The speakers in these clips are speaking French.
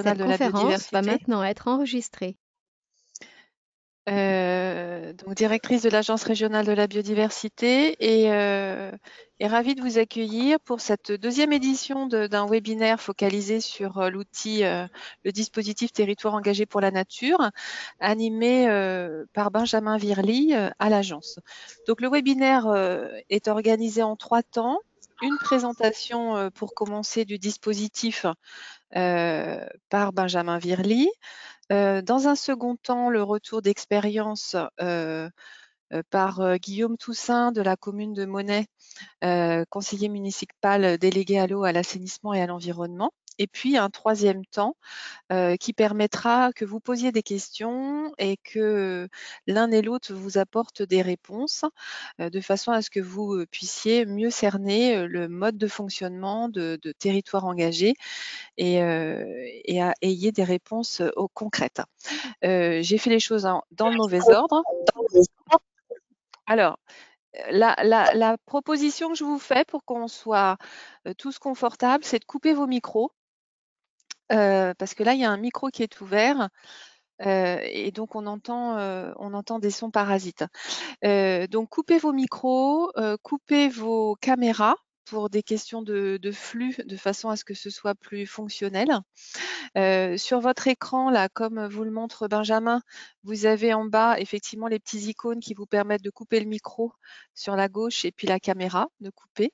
Cette Régionale de la conférence va biodiversité. maintenant être enregistrée. Donc directrice de l'Agence régionale de la biodiversité et ravie de vous accueillir pour cette deuxième édition d'un webinaire focalisé sur l'outil, le dispositif Territoire engagé pour la nature, animé par Benjamin Virly à l'Agence. Donc le webinaire est organisé en 3 temps. Une présentation pour commencer du dispositif par Benjamin Virly. Dans un second temps, le retour d'expérience par Guillaume Toussaint de la commune de Monnet, conseiller municipal délégué à l'eau, à l'assainissement et à l'environnement. Et puis un troisième temps qui permettra que vous posiez des questions et que l'un et l'autre vous apporte des réponses de façon à ce que vous puissiez mieux cerner le mode de fonctionnement de territoire engagé et ayez des réponses concrètes. J'ai fait les choses dans le mauvais ordre. Alors, la proposition que je vous fais pour qu'on soit tous confortables, c'est de couper vos micros. Parce que là, il y a un micro qui est ouvert et donc on entend des sons parasites. Donc coupez vos micros, coupez vos caméras pour des questions de flux, de façon à ce que ce soit plus fonctionnel. Sur votre écran, là, comme vous le montre Benjamin, vous avez en bas effectivement les petits icônes qui vous permettent de couper le micro sur la gauche et puis la caméra de couper.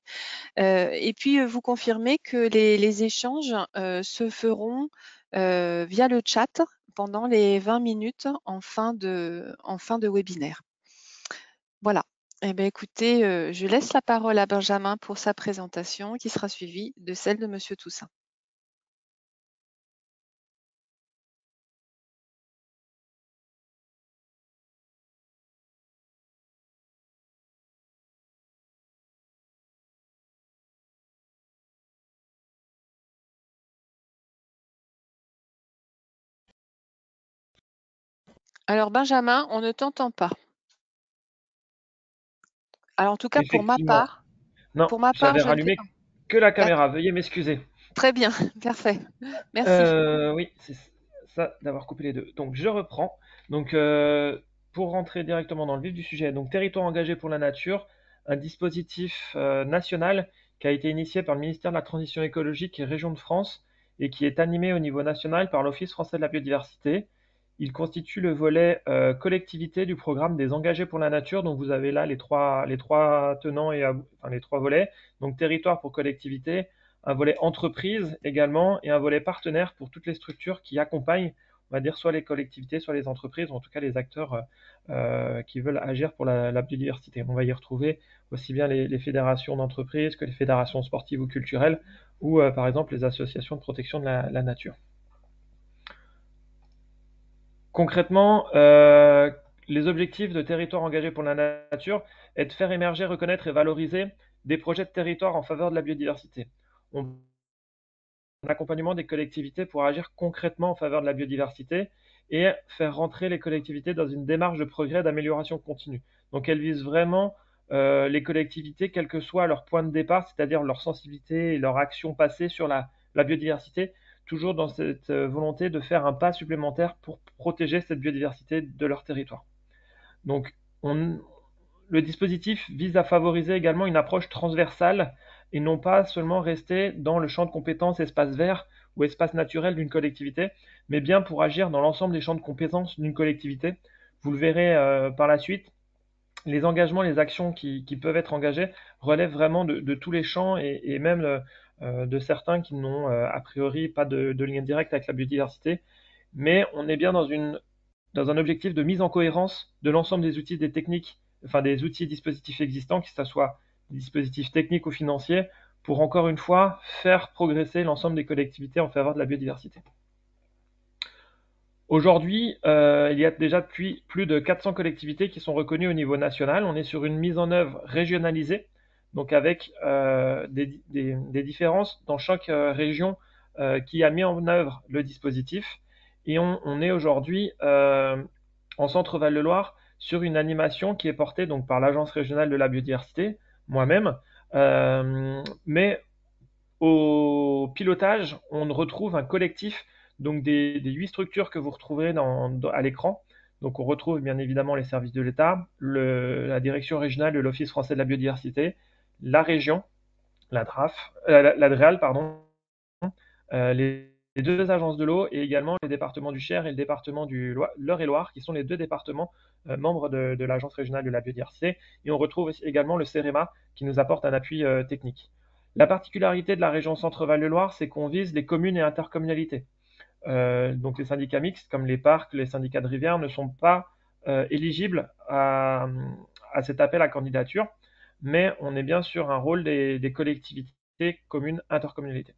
Et puis vous confirmez que les échanges se feront via le chat pendant les 20 minutes en fin de webinaire. Voilà. Eh bien, écoutez, je laisse la parole à Benjamin pour sa présentation qui sera suivie de celle de Monsieur Toussaint. Alors Benjamin, on ne t'entend pas. Alors en tout cas pour ma Effectivement. part, Non, j'avais je ne t'ai rallumé pas. que la caméra. D'accord. Veuillez m'excuser. Très bien, parfait. Merci. Oui, c'est ça d'avoir coupé les deux. Donc je reprends. Donc pour rentrer directement dans le vif du sujet, donc territoire engagé pour la nature, un dispositif national qui a été initié par le ministère de la Transition écologique et Région de France et qui est animé au niveau national par l'Office français de la biodiversité. Il constitue le volet collectivité du programme des engagés pour la nature. Donc vous avez là les trois tenants enfin, les trois volets. Donc territoire pour collectivité, un volet entreprise également et un volet partenaire pour toutes les structures qui accompagnent, on va dire, soit les collectivités, soit les entreprises, ou en tout cas les acteurs qui veulent agir pour la biodiversité. On va y retrouver aussi bien les fédérations d'entreprises que les fédérations sportives ou culturelles, ou par exemple les associations de protection de la nature. Concrètement, les objectifs de territoire engagé pour la nature est de faire émerger, reconnaître et valoriser des projets de territoire en faveur de la biodiversité. On accompagnement des collectivités pour agir concrètement en faveur de la biodiversité et faire rentrer les collectivités dans une démarche de progrès, d'amélioration continue. Donc elles visent vraiment les collectivités, quel que soit leur point de départ, c'est-à-dire leur sensibilité et leur action passée sur la biodiversité, toujours dans cette volonté de faire un pas supplémentaire pour protéger cette biodiversité de leur territoire. Donc le dispositif vise à favoriser également une approche transversale et non pas seulement rester dans le champ de compétences espace vert ou espace naturel d'une collectivité, mais bien pour agir dans l'ensemble des champs de compétences d'une collectivité. Vous le verrez par la suite, les engagements, les actions qui peuvent être engagées relèvent vraiment de tous les champs et même de certains qui n'ont a priori pas de lien direct avec la biodiversité. Mais on est bien dans un objectif de mise en cohérence de l'ensemble des outils, des techniques, enfin des outils et dispositifs existants, que ce soit des dispositifs techniques ou financiers, pour encore une fois faire progresser l'ensemble des collectivités en faveur de la biodiversité. Aujourd'hui, il y a déjà depuis plus de 400 collectivités qui sont reconnues au niveau national. On est sur une mise en œuvre régionalisée, donc avec des différences dans chaque région qui a mis en œuvre le dispositif. Et on est aujourd'hui en Centre-Val de Loire sur une animation qui est portée donc par l'Agence régionale de la biodiversité, moi-même, mais au pilotage, on retrouve un collectif donc des 8 structures que vous retrouverez à l'écran. Donc on retrouve bien évidemment les services de l'État, la direction régionale de l'Office français de la biodiversité, la région, la DREAL, pardon, les deux agences de l'eau et également les départements du Cher et le département du l'Eure-et-Loir, qui sont les deux départements membres de l'Agence régionale de la biodiversité. Et on retrouve aussi également le CEREMA qui nous apporte un appui technique. La particularité de la région Centre-Val de Loire, c'est qu'on vise les communes et intercommunalités. Donc les syndicats mixtes, comme les parcs, les syndicats de rivière, ne sont pas éligibles à cet appel à candidature, mais on est bien sur un rôle des collectivités, communes, intercommunalités.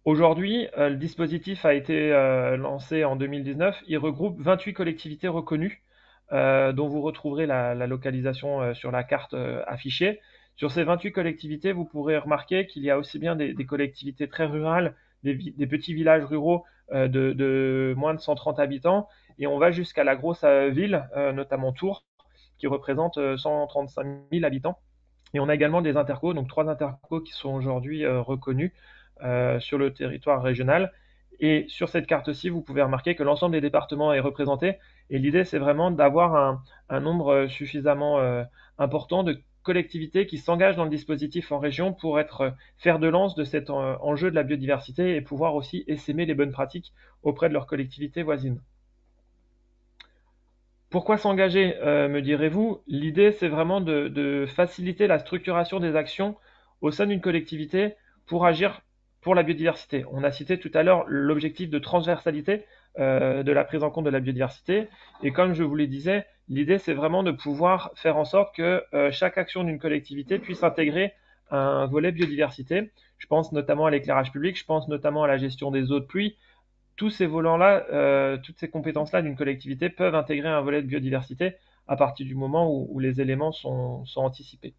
Aujourd'hui, le dispositif a été lancé en 2019. Il regroupe 28 collectivités reconnues, dont vous retrouverez la localisation sur la carte affichée. Sur ces 28 collectivités, vous pourrez remarquer qu'il y a aussi bien des collectivités très rurales, des petits villages ruraux de moins de 130 habitants, et on va jusqu'à la grosse ville, notamment Tours, qui représente 135 000 habitants. Et on a également des intercos, donc 3 intercos qui sont aujourd'hui reconnus sur le territoire régional. Et sur cette carte-ci, vous pouvez remarquer que l'ensemble des départements est représenté. Et l'idée, c'est vraiment d'avoir un nombre suffisamment important de collectivités qui s'engagent dans le dispositif en région pour être fer de lance de cet enjeu de la biodiversité et pouvoir aussi essaimer les bonnes pratiques auprès de leurs collectivités voisines. Pourquoi s'engager, me direz-vous? L'idée, c'est vraiment de faciliter la structuration des actions au sein d'une collectivité pour agir pour la biodiversité. On a cité tout à l'heure l'objectif de transversalité de la prise en compte de la biodiversité. Et comme je vous le disais, l'idée, c'est vraiment de pouvoir faire en sorte que chaque action d'une collectivité puisse intégrer un volet biodiversité. Je pense notamment à l'éclairage public, je pense notamment à la gestion des eaux de pluie. Tous ces volants-là, toutes ces compétences-là d'une collectivité peuvent intégrer un volet de biodiversité à partir du moment où les éléments sont anticipés.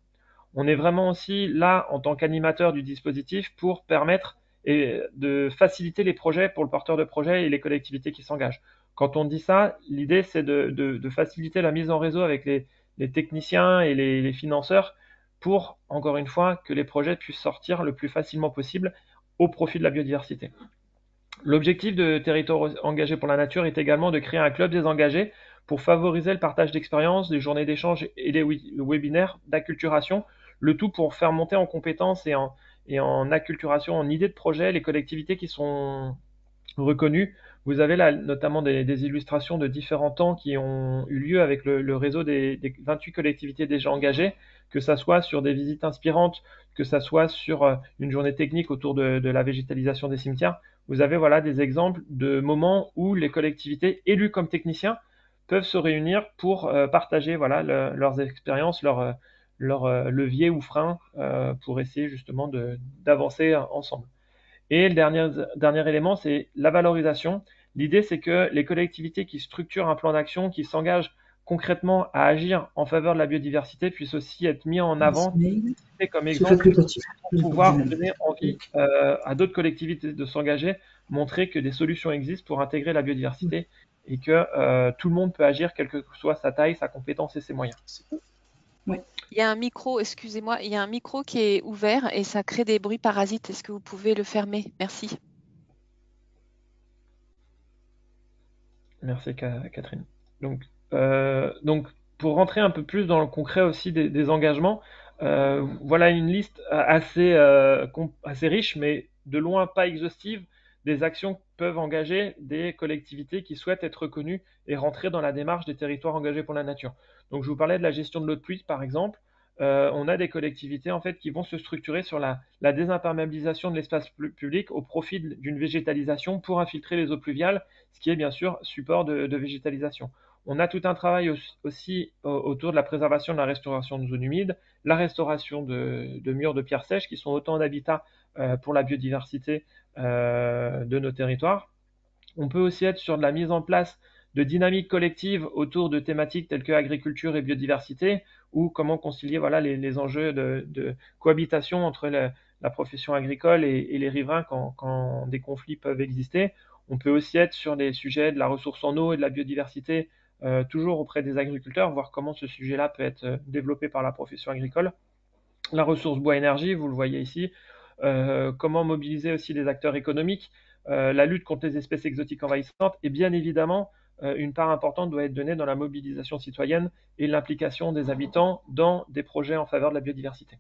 On est vraiment aussi là en tant qu'animateur du dispositif pour permettre et de faciliter les projets pour le porteur de projet et les collectivités qui s'engagent. Quand on dit ça, l'idée c'est de faciliter la mise en réseau avec les techniciens et les financeurs pour, encore une fois, que les projets puissent sortir le plus facilement possible au profit de la biodiversité. L'objectif de Territoire engagé pour la nature est également de créer un club des engagés pour favoriser le partage d'expériences, des journées d'échange et des webinaires d'acculturation, le tout pour faire monter en compétences et en acculturation, en idées de projet, les collectivités qui sont reconnues. Vous avez là notamment des illustrations de différents temps qui ont eu lieu avec le réseau des 28 collectivités déjà engagées, que ça soit sur des visites inspirantes, que ça soit sur une journée technique autour de la végétalisation des cimetières. Vous avez voilà des exemples de moments où les collectivités élues comme techniciens peuvent se réunir pour partager voilà leurs expériences, leurs leviers ou freins pour essayer justement d'avancer ensemble. Et le dernier élément, c'est la valorisation. L'idée, c'est que les collectivités qui structurent un plan d'action, qui s'engagent concrètement à agir en faveur de la biodiversité, puissent aussi être mis en avant et comme exemple pour pouvoir donner envie à d'autres collectivités de s'engager, montrer que des solutions existent pour intégrer la biodiversité et que tout le monde peut agir, quelle que soit sa taille, sa compétence et ses moyens. Oui. Il y a un micro, excusez-moi, il y a un micro qui est ouvert et ça crée des bruits parasites. Est-ce que vous pouvez le fermer? Merci. Merci Catherine. Donc, pour rentrer un peu plus dans le concret aussi des engagements, voilà une liste assez riche, mais de loin pas exhaustive, des actions que peuvent engager des collectivités qui souhaitent être reconnues et rentrer dans la démarche des territoires engagés pour la nature. Donc je vous parlais de la gestion de l'eau de pluie par exemple. On a des collectivités en fait qui vont se structurer sur la désimperméabilisation de l'espace public au profit d'une végétalisation pour infiltrer les eaux pluviales, ce qui est bien sûr support de végétalisation. On a tout un travail aussi autour de la préservation de la restauration de zones humides, la restauration de murs de pierre sèche qui sont autant d'habitats pour la biodiversité de nos territoires. On peut aussi être sur de la mise en place de dynamiques collectives autour de thématiques telles que agriculture et biodiversité, ou comment concilier voilà, les enjeux de cohabitation entre la profession agricole et les riverains quand des conflits peuvent exister. On peut aussi être sur des sujets de la ressource en eau et de la biodiversité, toujours auprès des agriculteurs, voir comment ce sujet-là peut être développé par la profession agricole. La ressource bois-énergie, vous le voyez ici, comment mobiliser aussi des acteurs économiques la lutte contre les espèces exotiques envahissantes, et bien évidemment, une part importante doit être donnée dans la mobilisation citoyenne et l'implication des habitants dans des projets en faveur de la biodiversité.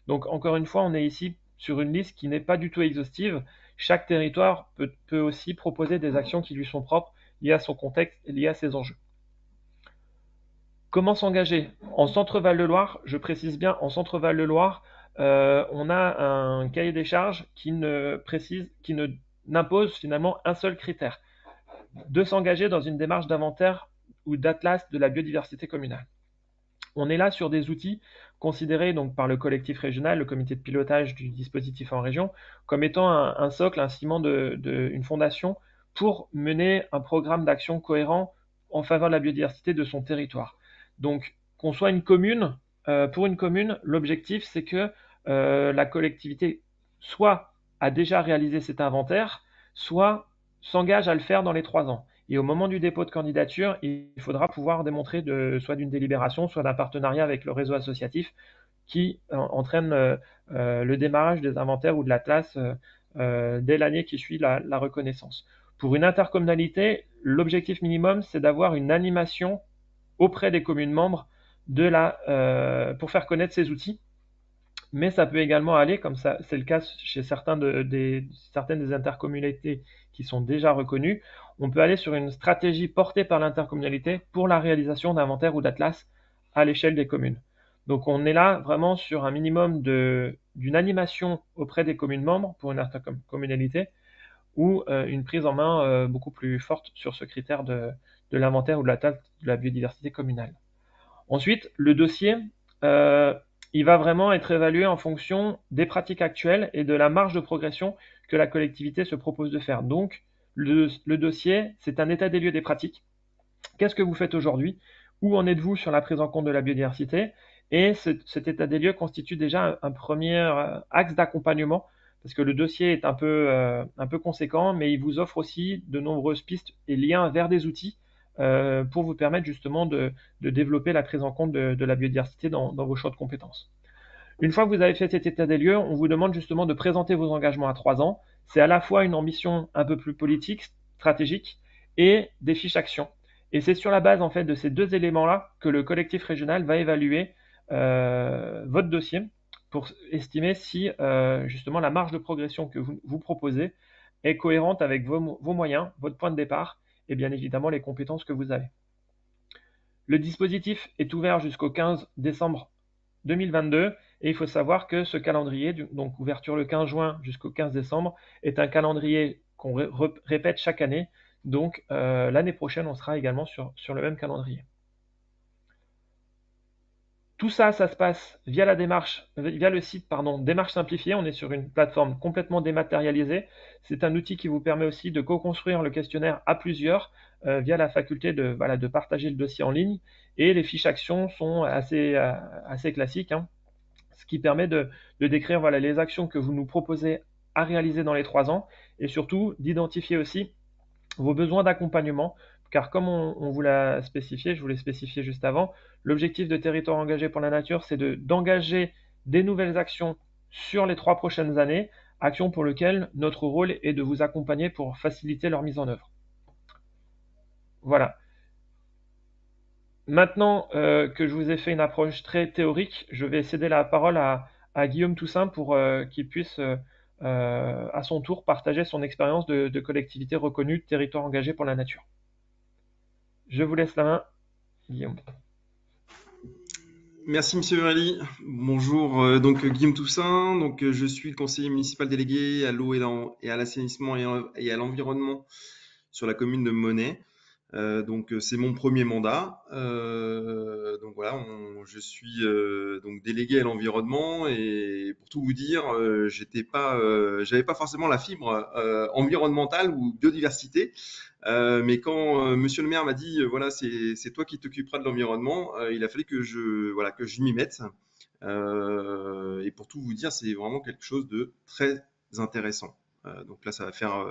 Donc encore une fois, on est ici sur une liste qui n'est pas du tout exhaustive. Chaque territoire peut aussi proposer des actions qui lui sont propres, liées à son contexte et liées à ses enjeux. Comment s'engager? En Centre-Val de Loire, je précise bien, en Centre-Val de Loire, on a un cahier des charges qui n'impose finalement un seul critère, de s'engager dans une démarche d'inventaire ou d'atlas de la biodiversité communale. On est là sur des outils considérés donc par le collectif régional, le comité de pilotage du dispositif en région, comme étant un socle, un ciment une fondation pour mener un programme d'action cohérent en faveur de la biodiversité de son territoire. Donc, qu'on soit une commune, pour une commune, l'objectif c'est que la collectivité soit a déjà réalisé cet inventaire, soit s'engage à le faire dans les 3 ans. Et au moment du dépôt de candidature, il faudra pouvoir démontrer soit d'une délibération, soit d'un partenariat avec le réseau associatif qui entraîne le démarrage des inventaires ou de l'atlas dès l'année qui suit la reconnaissance. Pour une intercommunalité, l'objectif minimum, c'est d'avoir une animation auprès des communes membres pour faire connaître ces outils. Mais ça peut également aller, comme ça, c'est le cas chez certaines des intercommunalités qui sont déjà reconnues, on peut aller sur une stratégie portée par l'intercommunalité pour la réalisation d'inventaires ou d'atlas à l'échelle des communes. Donc on est là vraiment sur un minimum d'une animation auprès des communes membres pour une intercommunalité ou une prise en main beaucoup plus forte sur ce critère de l'inventaire ou de l'atlas de la biodiversité communale. Ensuite, le dossier, il va vraiment être évalué en fonction des pratiques actuelles et de la marge de progression que la collectivité se propose de faire. Donc, le dossier, c'est un état des lieux des pratiques. Qu'est-ce que vous faites aujourd'hui? Où en êtes-vous sur la prise en compte de la biodiversité? Et cet état des lieux constitue déjà un premier axe d'accompagnement, parce que le dossier est un peu conséquent, mais il vous offre aussi de nombreuses pistes et liens vers des outils pour vous permettre justement de développer la prise en compte de la biodiversité dans vos choix de compétences. Une fois que vous avez fait cet état des lieux, on vous demande justement de présenter vos engagements à 3 ans. C'est à la fois une ambition un peu plus politique, stratégique, et des fiches actions. Et c'est sur la base en fait de ces 2 éléments-là que le collectif régional va évaluer votre dossier pour estimer si justement la marge de progression que vous proposez est cohérente avec vos moyens, votre point de départ et bien évidemment les compétences que vous avez. Le dispositif est ouvert jusqu'au 15 décembre 2022 et il faut savoir que ce calendrier, donc ouverture le 15 juin jusqu'au 15 décembre, est un calendrier qu'on répète chaque année. Donc l'année prochaine, on sera également sur le même calendrier. Tout ça, ça se passe via le site Démarche Simplifiée. On est sur une plateforme complètement dématérialisée. C'est un outil qui vous permet aussi de co-construire le questionnaire à plusieurs via la faculté de partager le dossier en ligne. Et les fiches actions sont assez classiques, hein, ce qui permet de décrire les actions que vous nous proposez à réaliser dans les 3 ans et surtout d'identifier aussi vos besoins d'accompagnement, car comme on vous l'a spécifié, je vous l'ai spécifié juste avant, l'objectif de Territoire engagé pour la nature, c'est d'engager des nouvelles actions sur les 3 prochaines années, actions pour lesquelles notre rôle est de vous accompagner pour faciliter leur mise en œuvre. Voilà. Maintenant que je vous ai fait une approche très théorique, je vais céder la parole à Guillaume Toussaint pour qu'il puisse à son tour partager son expérience de collectivité reconnue de Territoire engagé pour la nature. Je vous laisse la main, Guillaume. Merci Monsieur Verly. Bonjour, donc Guillaume Toussaint. Donc je suis le conseiller municipal délégué à l'eau et à l'assainissement et à l'environnement sur la commune de Monnet. Donc c'est mon premier mandat. Donc voilà, je suis donc délégué à l'environnement et pour tout vous dire, j'avais pas forcément la fibre environnementale ou biodiversité. Mais quand Monsieur le maire m'a dit voilà, c'est toi qui t'occuperas de l'environnement, il a fallu que je m'y mette. Et pour tout vous dire, c'est vraiment quelque chose de très intéressant. Donc là, ça va faire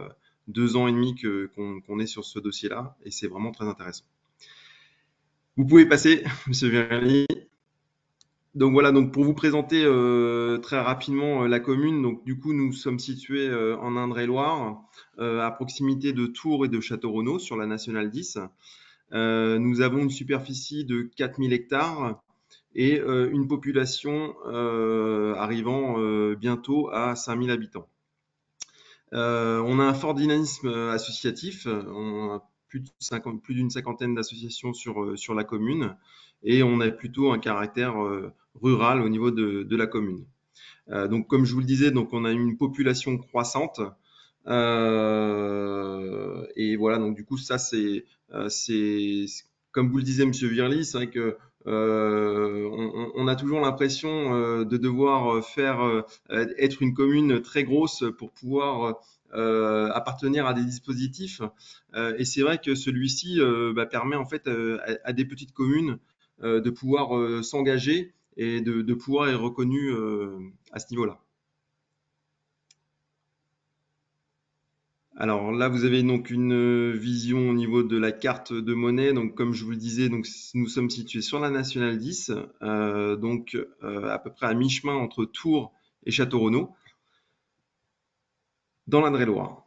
2 ans et demi qu'on est sur ce dossier-là et c'est vraiment très intéressant. Vous pouvez passer, Monsieur Verly. Donc voilà, donc pour vous présenter très rapidement la commune, donc du coup nous sommes situés en Indre-et-Loire, à proximité de Tours et de Châteaurenaud sur la nationale 10. Nous avons une superficie de 4000 hectares et une population arrivant bientôt à 5000 habitants. On a un fort dynamisme associatif. On a plus d'une cinquantaine d'associations sur la commune et on a plutôt un caractère rural au niveau de la commune. Donc, comme je vous le disais, donc on a une population croissante. Et voilà, donc du coup, ça, c'est comme vous le disiez, Monsieur Virly, c'est vrai que on a toujours l'impression de devoir être une commune très grosse pour pouvoir appartenir à des dispositifs. Et c'est vrai que celui-ci permet en fait à des petites communes de pouvoir s'engager et de pouvoir être reconnu à ce niveau-là. Alors là, vous avez donc une vision au niveau de la carte de monnaie. Donc, comme je vous le disais, donc nous sommes situés sur la nationale 10, donc à peu près à mi-chemin entre Tours et Châteaurenaud, dans l'Indre-et-Loire.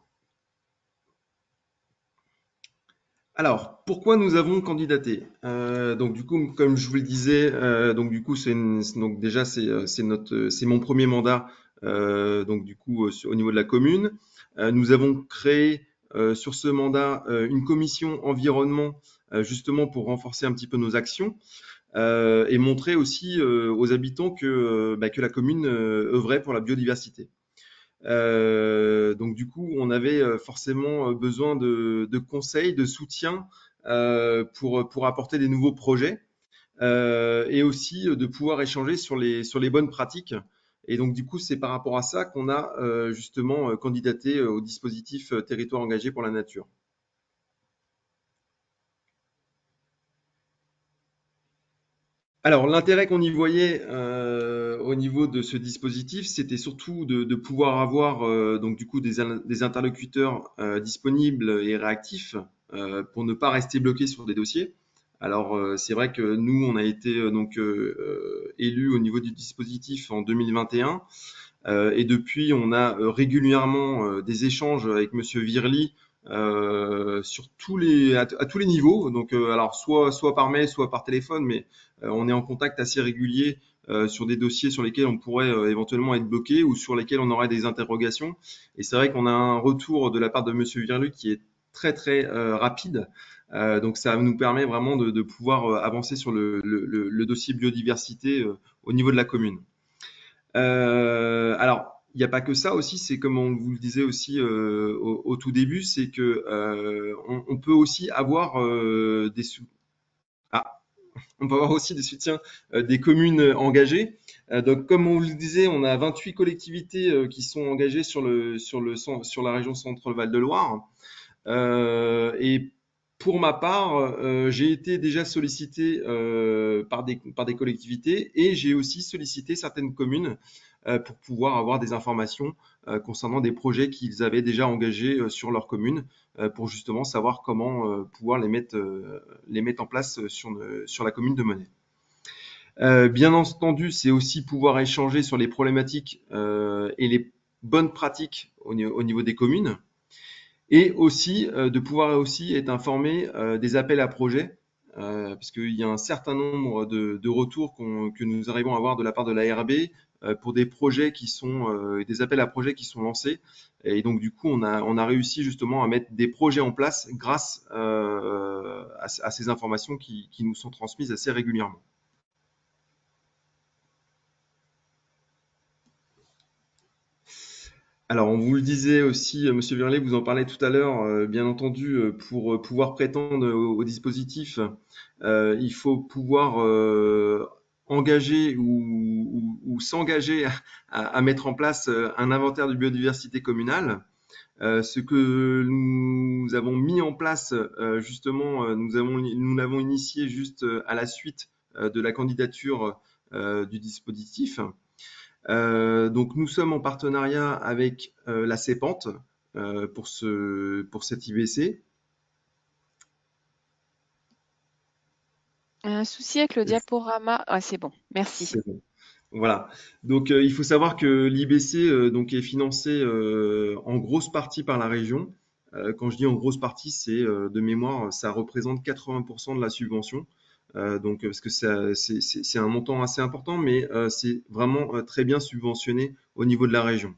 Alors, pourquoi nous avons candidaté? Donc du coup, comme je vous le disais, donc du coup, donc déjà c'est mon premier mandat, donc du coup au niveau de la commune. Nous avons créé sur ce mandat une commission environnement justement pour renforcer un petit peu nos actions et montrer aussi aux habitants que la commune œuvrait pour la biodiversité. Donc du coup, on avait forcément besoin de conseils, de soutien pour apporter des nouveaux projets et aussi de pouvoir échanger sur les bonnes pratiques. Et donc du coup, c'est par rapport à ça qu'on a justement candidaté au dispositif Territoire engagé pour la nature. Alors, l'intérêt qu'on y voyait au niveau de ce dispositif, c'était surtout de pouvoir avoir donc du coup des interlocuteurs disponibles et réactifs pour ne pas rester bloqué sur des dossiers. Alors, c'est vrai que nous, on a été élus au niveau du dispositif en 2021 et depuis, on a régulièrement des échanges avec Monsieur Virly sur à tous les niveaux. Donc, alors soit par mail, soit par téléphone, mais on est en contact assez régulier sur des dossiers sur lesquels on pourrait éventuellement être bloqué ou sur lesquels on aurait des interrogations. Et c'est vrai qu'on a un retour de la part de Monsieur Virly qui est très rapide. Donc, ça nous permet vraiment de pouvoir avancer sur le dossier biodiversité au niveau de la commune. Alors, il n'y a pas que ça aussi, c'est comme on vous le disait aussi au tout début, c'est que on peut aussi avoir ah, on peut avoir aussi des soutiens des communes engagées. Donc, comme on vous le disait, on a 28 collectivités qui sont engagées sur la région Centre-Val de Loire. Et pour ma part, j'ai été déjà sollicité par des collectivités et j'ai aussi sollicité certaines communes pour pouvoir avoir des informations concernant des projets qu'ils avaient déjà engagés sur leur commune pour justement savoir comment pouvoir les mettre en place sur la commune de Monnet. Bien entendu, c'est aussi pouvoir échanger sur les problématiques et les bonnes pratiques au niveau des communes et aussi de pouvoir aussi être informé des appels à projets, parce qu'il y a un certain nombre de retours que nous arrivons à avoir de la part de l'ARB pour des projets qui sont des appels à projets qui sont lancés. Et donc du coup, on a réussi justement à mettre des projets en place grâce à ces informations qui nous sont transmises assez régulièrement. Alors, on vous le disait aussi, Monsieur Virlet, vous en parlez tout à l'heure, bien entendu, pour pouvoir prétendre au dispositif, il faut pouvoir engager ou s'engager à mettre en place un inventaire de biodiversité communale. Ce que nous avons mis en place, justement, nous l'avons initié juste à la suite de la candidature du dispositif. Donc nous sommes en partenariat avec la CEPANT pour cet IBC. un souci avec le diaporama. Ah, c'est bon, merci. C'est bon. Voilà. Donc, il faut savoir que l'IBC donc est financé en grosse partie par la région. Quand je dis en grosse partie, c'est de mémoire, ça représente 80% de la subvention. Donc, parce que c'est un montant assez important, mais c'est vraiment très bien subventionné au niveau de la région.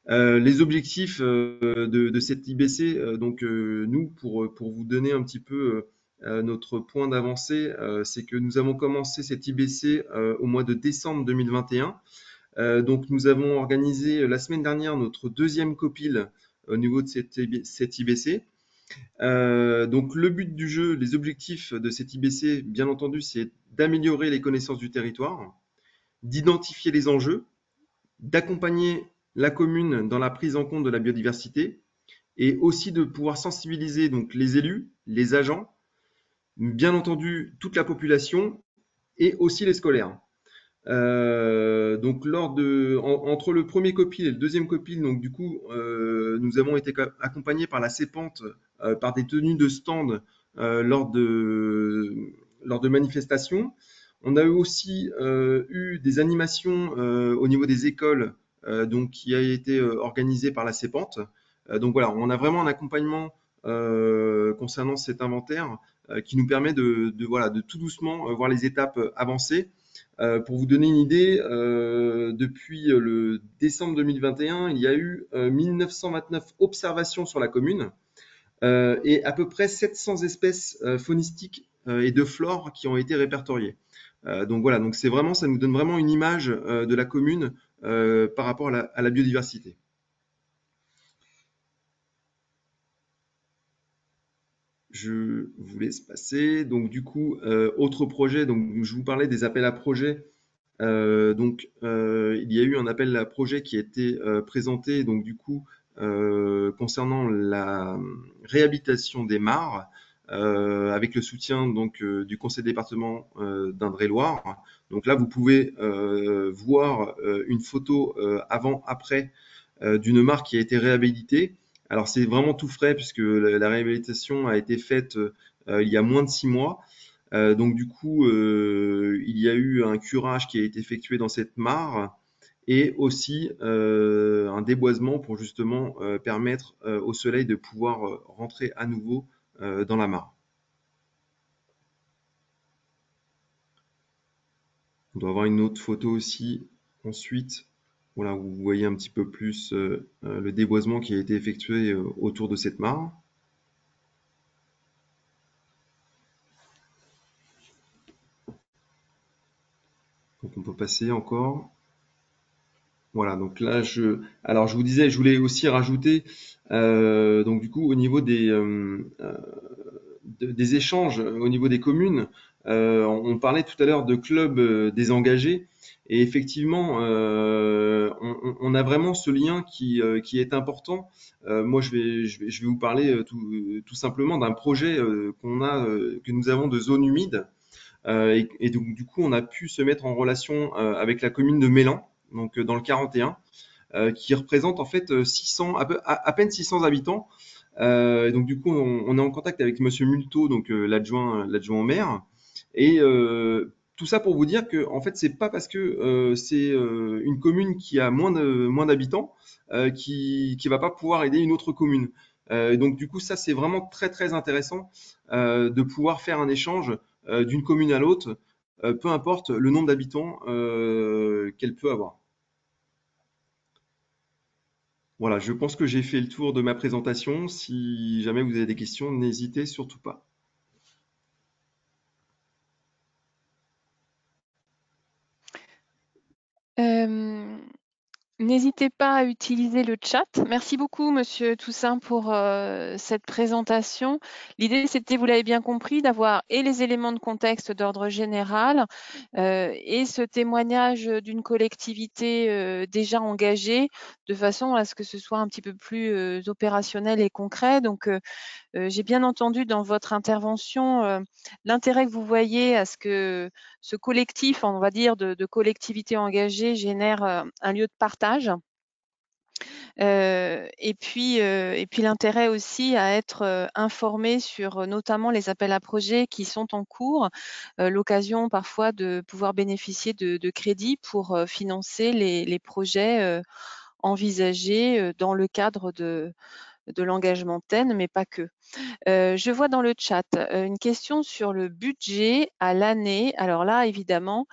Les objectifs de cette IBC, donc nous, pour vous donner un petit peu notre point d'avancée, c'est que nous avons commencé cette IBC au mois de décembre 2021. Donc nous avons organisé la semaine dernière notre deuxième copile au niveau de cette IBC. Donc le but du jeu, les objectifs de cette IBC, bien entendu, c'est d'améliorer les connaissances du territoire, d'identifier les enjeux, d'accompagner la commune dans la prise en compte de la biodiversité et aussi de pouvoir sensibiliser donc les élus, les agents, bien entendu toute la population et aussi les scolaires. Donc entre le premier copil et le deuxième copil, donc du coup, nous avons été accompagnés par la CEPANTE par des tenues de stand lors de manifestations. On a aussi eu des animations au niveau des écoles, donc qui a été organisée par la CEPANTE. Donc voilà, on a vraiment un accompagnement concernant cet inventaire qui nous permet voilà, de tout doucement voir les étapes avancées. Pour vous donner une idée, depuis le décembre 2021, il y a eu 1929 observations sur la commune et à peu près 700 espèces faunistiques et de flore qui ont été répertoriées. Donc voilà, donc c'est vraiment, ça nous donne vraiment une image de la commune par rapport à la biodiversité. Je vous laisse passer. Donc du coup, autre projet, donc je vous parlais des appels à projets. Il y a eu un appel à projet qui a été présenté, donc du coup, concernant la réhabilitation des mares, avec le soutien donc du conseil département d'Indre-et-Loire. Donc là, vous pouvez voir une photo avant-après d'une mare qui a été réhabilitée. Alors c'est vraiment tout frais puisque la réhabilitation a été faite il y a moins de 6 mois. Donc du coup, il y a eu un curage qui a été effectué dans cette mare et aussi un déboisement pour justement permettre au soleil de pouvoir rentrer à nouveau dans la mare. On doit avoir une autre photo aussi ensuite. Voilà, où vous voyez un petit peu plus le déboisement qui a été effectué autour de cette mare. Donc on peut passer encore. Voilà, donc là, alors je vous disais, je voulais aussi rajouter, donc du coup, au niveau des échanges, au niveau des communes, on parlait tout à l'heure de clubs désengagés, et effectivement, on a vraiment ce lien qui est important. Moi, je vais vous parler tout simplement d'un projet que nous avons de zone humide. Et donc, du coup, on a pu se mettre en relation avec la commune de Mélan, donc dans le 41, qui représente en fait 600, à peine 600 habitants. Et donc, du coup, on est en contact avec Monsieur Multo, donc l'adjoint au maire. Et tout ça pour vous dire que, en fait, c'est pas parce que c'est une commune qui a moins d'habitants qui va pas pouvoir aider une autre commune. Donc, du coup, ça, c'est vraiment très, très intéressant de pouvoir faire un échange d'une commune à l'autre, peu importe le nombre d'habitants qu'elle peut avoir. Voilà, je pense que j'ai fait le tour de ma présentation. Si jamais vous avez des questions, n'hésitez surtout pas. N'hésitez pas à utiliser le chat. Merci beaucoup, Monsieur Toussaint, pour cette présentation. L'idée, c'était, vous l'avez bien compris, d'avoir et les éléments de contexte d'ordre général et ce témoignage d'une collectivité déjà engagée, de façon à ce que ce soit un petit peu plus opérationnel et concret. Donc, j'ai bien entendu dans votre intervention l'intérêt que vous voyez à ce que ce collectif, on va dire, de collectivités engagées génère un lieu de partage. Et puis l'intérêt aussi à être informé sur notamment les appels à projets qui sont en cours, l'occasion parfois de pouvoir bénéficier de crédits pour financer les projets envisagés dans le cadre de l'engagement TEN, mais pas que. Je vois dans le chat une question sur le budget à l'année. Alors là, évidemment,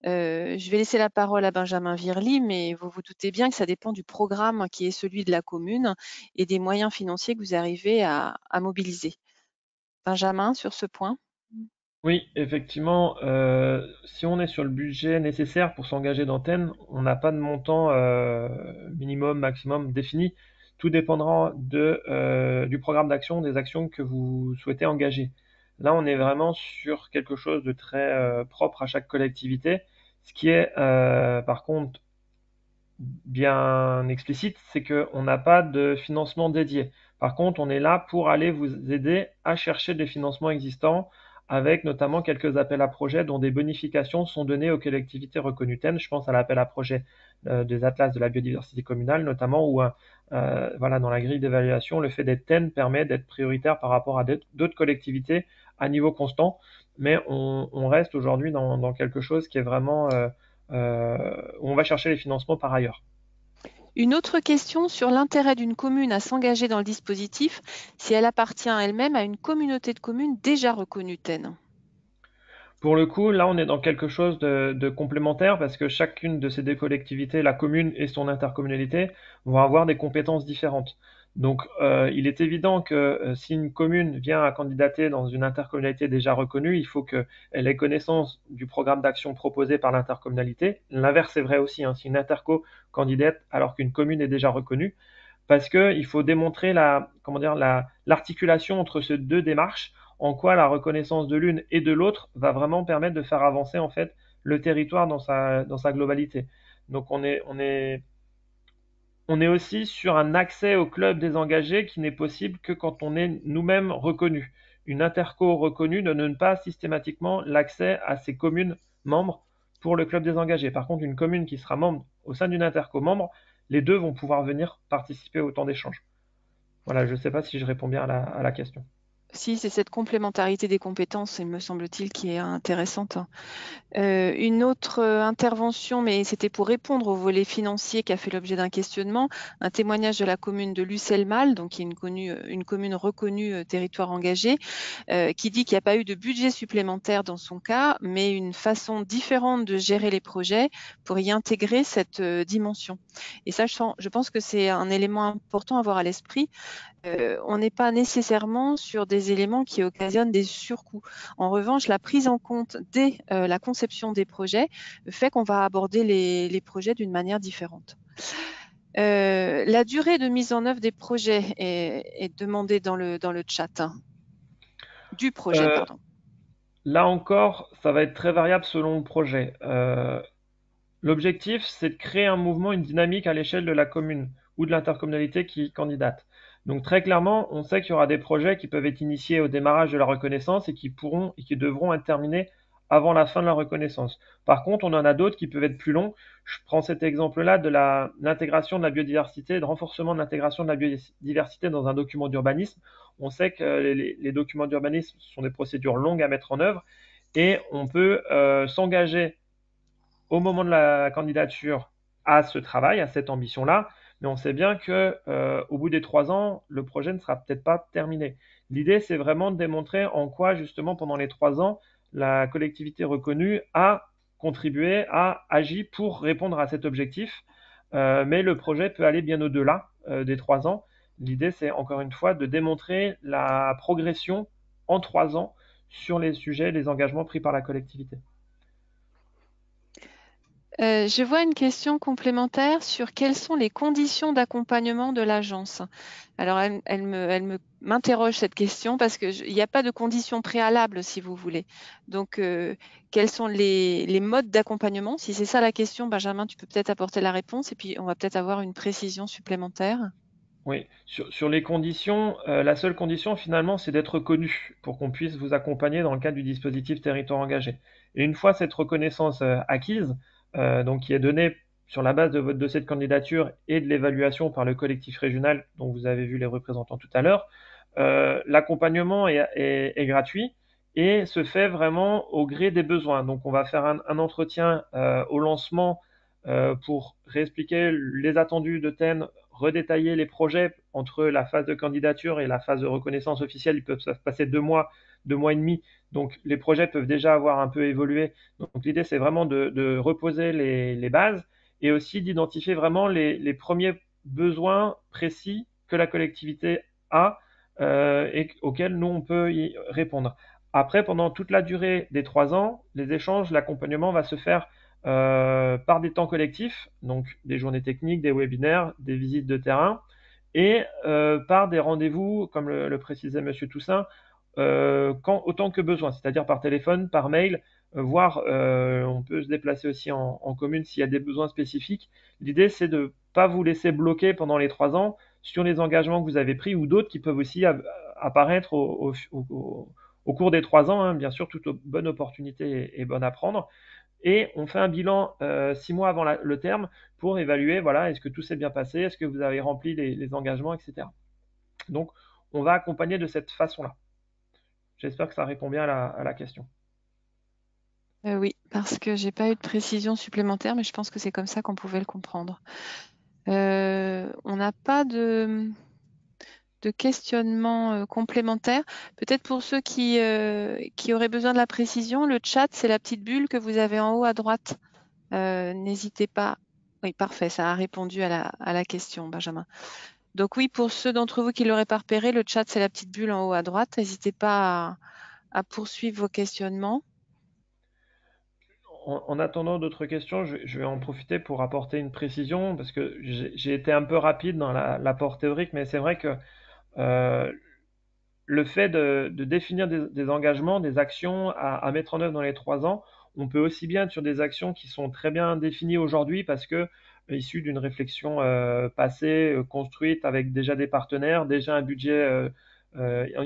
je vais laisser la parole à Benjamin Virly, mais vous vous doutez bien que ça dépend du programme qui est celui de la commune et des moyens financiers que vous arrivez à mobiliser. Benjamin, sur ce point? Oui, effectivement, si on est sur le budget nécessaire pour s'engager dans TEN, on n'a pas de montant minimum, maximum défini. Tout dépendra du programme d'action, des actions que vous souhaitez engager. Là, on est vraiment sur quelque chose de très propre à chaque collectivité. Ce qui est, par contre, bien explicite, c'est qu'on n'a pas de financement dédié. Par contre, on est là pour aller vous aider à chercher des financements existants avec notamment quelques appels à projets dont des bonifications sont données aux collectivités reconnues TEN. Je pense à l'appel à projet des atlas de la biodiversité communale notamment où voilà, dans la grille d'évaluation, le fait d'être TEN permet d'être prioritaire par rapport à d'autres collectivités à niveau constant. Mais on reste aujourd'hui dans quelque chose qui est vraiment où on va chercher les financements par ailleurs. Une autre question sur l'intérêt d'une commune à s'engager dans le dispositif si elle appartient elle-même à une communauté de communes déjà reconnue TEN. Pour le coup, là, on est dans quelque chose de complémentaire parce que chacune de ces deux collectivités, la commune et son intercommunalité, vont avoir des compétences différentes. Donc, il est évident que si une commune vient à candidater dans une intercommunalité déjà reconnue, il faut qu'elle ait connaissance du programme d'action proposé par l'intercommunalité. L'inverse est vrai aussi, hein, si une interco candidate alors qu'une commune est déjà reconnue, parce qu'il faut démontrer l'articulation entre ces deux démarches, en quoi la reconnaissance de l'une et de l'autre va vraiment permettre de faire avancer en fait le territoire dans sa globalité. Donc on est aussi sur un accès au club des engagés qui n'est possible que quand on est nous-mêmes reconnus. Une interco reconnue ne donne pas systématiquement l'accès à ses communes membres pour le club des engagés. Par contre, une commune qui sera membre au sein d'une interco membre, les deux vont pouvoir venir participer au temps d'échange. Voilà, je ne sais pas si je réponds bien à la question. Si, c'est cette complémentarité des compétences, il me semble-t-il, qui est intéressante. Une autre intervention, mais c'était pour répondre au volet financier qui a fait l'objet d'un questionnement, un témoignage de la commune de Lucelles-Mal, donc qui est une commune reconnue territoire engagé, qui dit qu'il n'y a pas eu de budget supplémentaire dans son cas, mais une façon différente de gérer les projets pour y intégrer cette dimension. Et ça, je pense que c'est un élément important à avoir à l'esprit. On n'est pas nécessairement sur des éléments qui occasionnent des surcoûts. En revanche, la prise en compte dès la conception des projets fait qu'on va aborder les projets d'une manière différente. La durée de mise en œuvre des projets est demandée dans le chat. Du projet, Euh, pardon. Là encore, ça va être très variable selon le projet. L'objectif, c'est de créer un mouvement, une dynamique à l'échelle de la commune ou de l'intercommunalité qui candidate. Donc très clairement, on sait qu'il y aura des projets qui peuvent être initiés au démarrage de la reconnaissance et qui pourront et qui devront être terminés avant la fin de la reconnaissance. Par contre, on en a d'autres qui peuvent être plus longs. Je prends cet exemple-là de l'intégration de la biodiversité, de renforcement de l'intégration de la biodiversité dans un document d'urbanisme. On sait que les documents d'urbanisme sont des procédures longues à mettre en œuvre et on peut s'engager au moment de la candidature à ce travail, à cette ambition-là, mais on sait bien que au bout des 3 ans, le projet ne sera peut-être pas terminé. L'idée, c'est vraiment de démontrer en quoi, justement, pendant les 3 ans, la collectivité reconnue a contribué, a agi pour répondre à cet objectif. Mais le projet peut aller bien au-delà des 3 ans. L'idée, c'est encore une fois de démontrer la progression en 3 ans sur les sujets, les engagements pris par la collectivité. Je vois une question complémentaire sur quelles sont les conditions d'accompagnement de l'agence. Alors, elle m'interroge cette question parce qu'il n'y a pas de conditions préalables, si vous voulez. Donc, quels sont les modes d'accompagnement? Si c'est ça la question, Benjamin, tu peux peut-être apporter la réponse et puis on va peut-être avoir une précision supplémentaire. Oui, sur les conditions, la seule condition finalement, c'est d'être reconnu pour qu'on puisse vous accompagner dans le cadre du dispositif territoire engagé. Et une fois cette reconnaissance acquise, donc qui est donnée sur la base de votre dossier de candidature et de l'évaluation par le collectif régional dont vous avez vu les représentants tout à l'heure, l'accompagnement est gratuit et se fait vraiment au gré des besoins. Donc on va faire un entretien au lancement pour réexpliquer les attendus de TEN, redétailler les projets entre la phase de candidature et la phase de reconnaissance officielle. Ils peuvent se passer 2 mois et demi. Donc les projets peuvent déjà avoir un peu évolué. Donc l'idée, c'est vraiment de reposer les bases et aussi d'identifier vraiment les premiers besoins précis que la collectivité a et auxquels nous, on peut y répondre. Après, pendant toute la durée des 3 ans, les échanges, l'accompagnement va se faire par des temps collectifs, donc des journées techniques, des webinaires, des visites de terrain, et par des rendez-vous, comme le précisait Monsieur Toussaint, autant que besoin, c'est-à-dire par téléphone, par mail, voire on peut se déplacer aussi en commune s'il y a des besoins spécifiques. L'idée, c'est de ne pas vous laisser bloquer pendant les 3 ans sur les engagements que vous avez pris ou d'autres qui peuvent aussi apparaître au cours des 3 ans. Hein. Bien sûr, toute bonne opportunité est bonne à prendre. Et on fait un bilan 6 mois avant le terme pour évaluer, voilà, est-ce que tout s'est bien passé, est-ce que vous avez rempli les engagements, etc. Donc, on va accompagner de cette façon-là. J'espère que ça répond bien à la question. Oui, parce que j'ai pas eu de précision supplémentaire, mais je pense que c'est comme ça qu'on pouvait le comprendre. On n'a pas de questionnement complémentaire. Peut-être pour ceux qui auraient besoin de la précision, le chat, c'est la petite bulle que vous avez en haut à droite. N'hésitez pas. Oui, parfait, ça a répondu à la question, Benjamin. Donc oui, pour ceux d'entre vous qui l'auraient pas repéré, le chat, c'est la petite bulle en haut à droite. N'hésitez pas à poursuivre vos questionnements. En attendant d'autres questions, je vais en profiter pour apporter une précision, parce que j'ai été un peu rapide dans l'apport théorique, mais c'est vrai que le fait de définir des engagements, des actions à mettre en œuvre dans les 3 ans, on peut aussi bien être sur des actions qui sont très bien définies aujourd'hui parce que issues d'une réflexion passée, construite avec déjà des partenaires, déjà un budget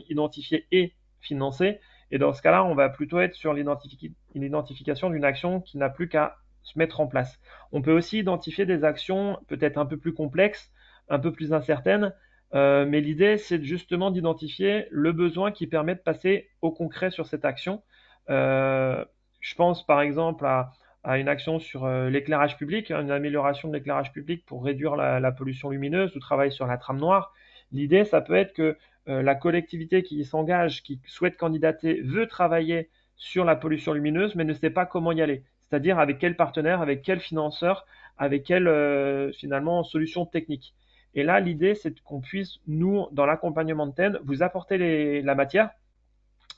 identifié et financé. Et dans ce cas-là, on va plutôt être sur l'identification d'une action qui n'a plus qu'à se mettre en place. On peut aussi identifier des actions peut-être un peu plus complexes, un peu plus incertaines, mais l'idée, c'est justement d'identifier le besoin qui permet de passer au concret sur cette action. Je pense par exemple à une action sur l'éclairage public, une amélioration de l'éclairage public pour réduire la pollution lumineuse, ou travail sur la trame noire. L'idée, ça peut être que la collectivité qui s'engage, qui souhaite candidater, veut travailler sur la pollution lumineuse, mais ne sait pas comment y aller. C'est-à-dire avec quel partenaire, avec quel financeur, avec quelle finalement solution technique. Et là, l'idée, c'est qu'on puisse, nous, dans l'accompagnement de TEN, vous apporter la matière